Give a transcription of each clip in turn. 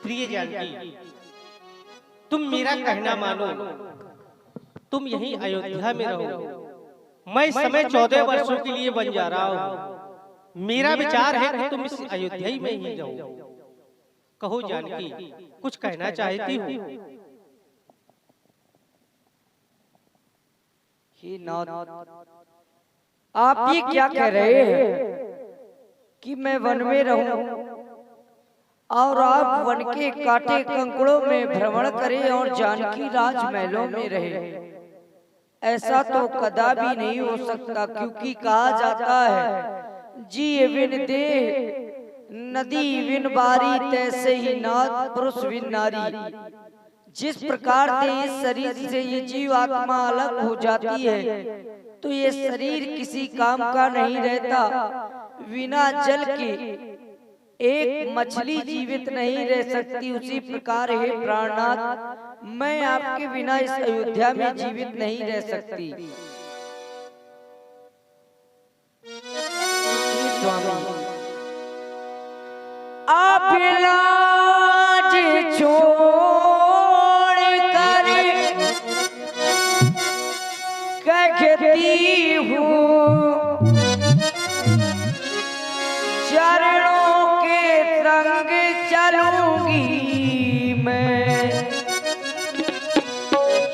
प्रिय जानकी, तुम मेरा कहना मानो, तुम यहीं अयोध्या में रहो। मैं समय 14 वर्षों के लिए बन जा रहा हूँ। मेरा विचार है कि तुम इस अयोध्या में ही रहो। कहो जानकी, कुछ कहना चाहती हो? आप ये क्या कह रहे हैं कि मैं वन में रहूं और आप वन के काटे कंकड़ों में भ्रमण करें और जानकी राजमहलों में रहे? ऐसा तो कदापि नहीं हो सकता, क्योंकि कहा जाता है जी विन देह नदी विन बारी, तैसे ही नाथ पुरुष विन नारी। जिस प्रकार से इस शरीर से ये जीव आत्मा अलग हो जाती है, तो ये शरीर किसी काम का नहीं रहता। बिना जल के एक मछली जीवित नहीं रह सकती। उसी प्रकार है प्राणनाथ, मैं आपके बिना इस अयोध्या में जीवित नहीं रह सकती। स्वामी, आप लाज छोड़ कर कहती हूँ, चरणों के संग चलूंगी मैं।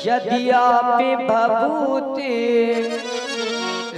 यदि आप भभूति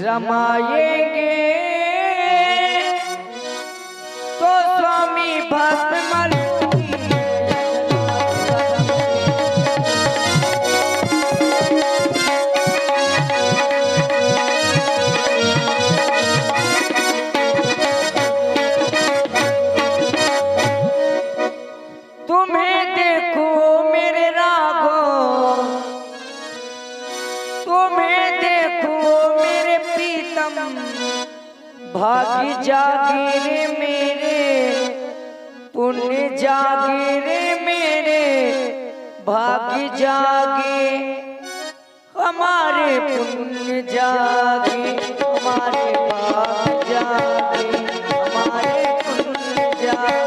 रमाएंगे तो स्वामी भस्म मलूंगी। तुम्हें देखो मेरे राघो, तुम्हें देखो मेरे प्रीतम, भाग्य जागे रे मेरे, पुण्य जागे रे मेरे, भाग्य जागे हमारे, पुण्य जागे हमारे, भाग्य जागे हमारे, पुण्य जागे।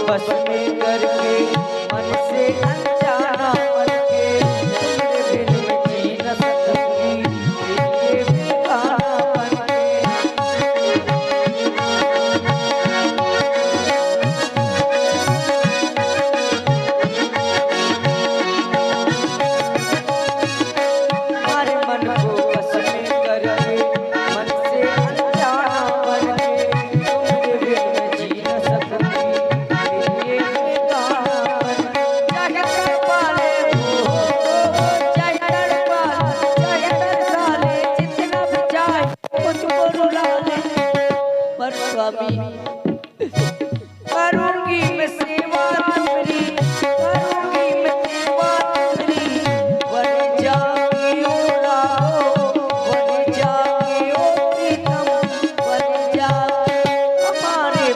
बस में करके मन से अनजाना मन के, तेरे बिन मैं जी न सकूंगी, तेरे बेगाना बन के। हमारे मन को बस में करके मन से अनजाना बन के, तेरे बिन मैं जी न सकूंगी। करूंगी मैं सेवा तेरी, करूंगी मैं सेवा तेरी, वन जाके ओ राहो, वन जाके ओ प्रीतम, वन जाके हमारे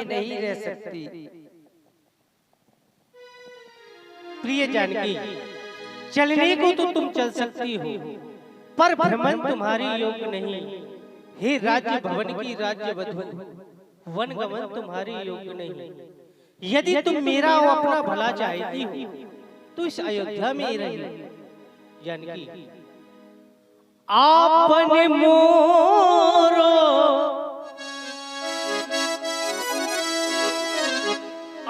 नहीं रह सकती। प्रिय जानकी, चलने को तो तुम चल सकती हो, पर भ्रमण तुम्हारी योग्य नहीं। हे राज्य भवन की राज्य वधू, वन गमन तुम्हारी योग्य नहीं। यदि तुम मेरा और अपना भला चाहती हो तो इस अयोध्या में ही रही। जानकी, आपने मोरो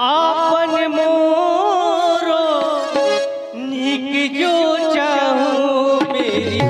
आपने मोरो निक जो चाहूं मेरी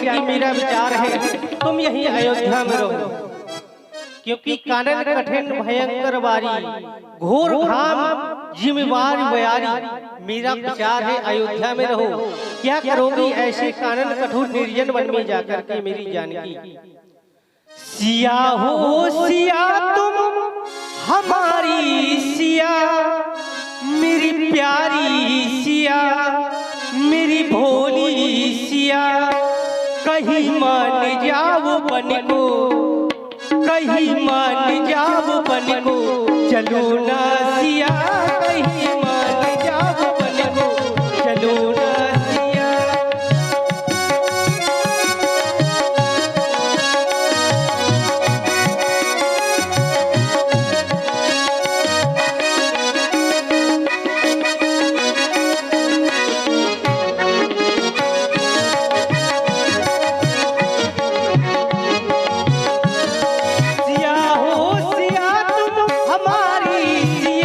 जिया मेरा विचार है तुम यही अयोध्या में रहो, क्योंकि कानन कठिन भयंकर वारी, घोर घाम जिम्मेवार बयारी। मेरा विचार है अयोध्या में रहो। क्या करोगी ऐसे कानन कठोर निर्जन वन में जाकर के मेरी जानकी? सिया हो सिया तुम हमारी सिया, मेरी प्यारी सिया, मेरी भोली सिया, कहीं मान जाओ बन को, कहीं मान जाओ बन को, चलो ना सिया, कहीं मान जाओ बन को, चलो ना सिया। सिया हो सिया तुम हमारी सिया,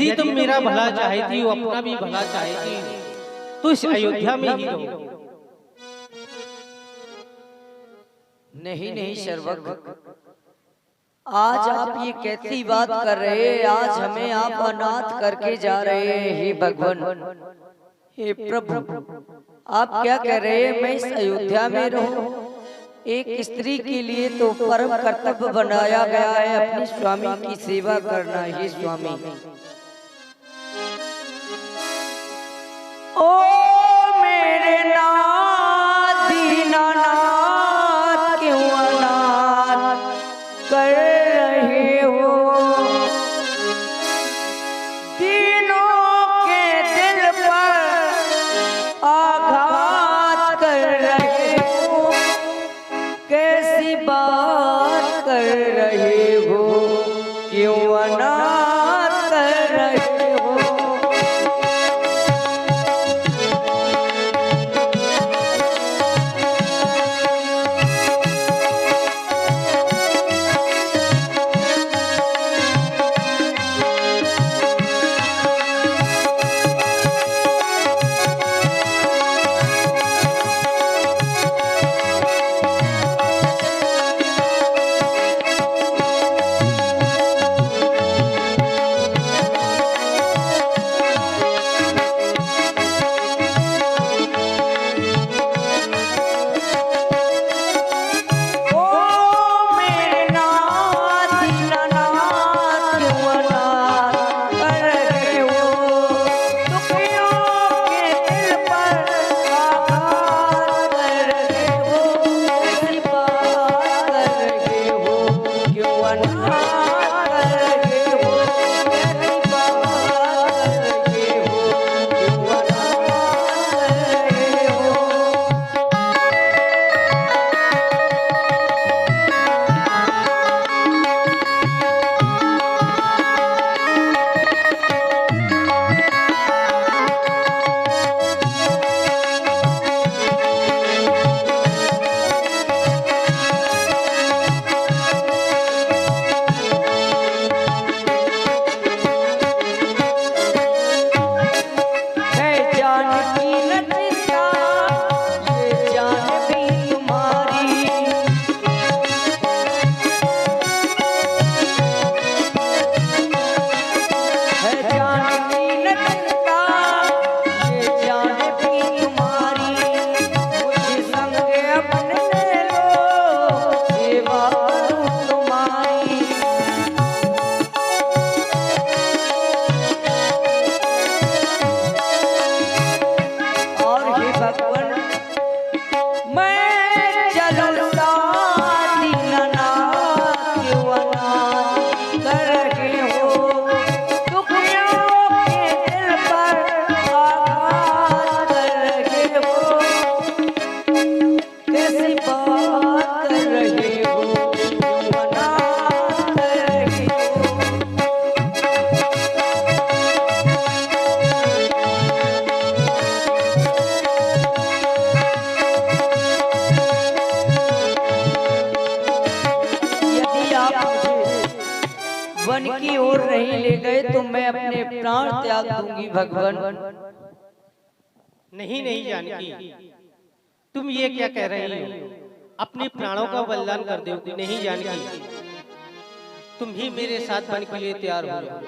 यदि तुम मेरा भला चाहती हो, अपना भी भला चाहती हो, तो इस अयोध्या में ही रहो। नहीं नहीं शर्वक, आज आप ये कैसी बात कर रहे हैं? आज हमें आप अनाथ करके जा रहे हैं। हे भगवान, हे प्रभु, आप क्या कह रहे हैं? मैं इस अयोध्या में रहूं? एक स्त्री के लिए तो परम कर्तव्य बनाया गया है अपने स्वामी की सेवा करना। हे स्वामी, ओ मेरे नाथ दीनानाथ, क्यों अनाथ कर रहे हो? तीनों के दिल पर आघात कर रहे हो। कैसी बात कर रहे हो? क्यों अनाथ कर रहे हो? वन की ओर नहीं ले गए तो मैं अपने प्राण त्याग दूंगी भगवान। नहीं नहीं जानकी, तुम ये क्या कह रही हो? अपने प्राणों का बलिदान कर दोगी? नहीं जानकी, तुम ही मेरे साथ वन के लिए तैयार हो जाओ।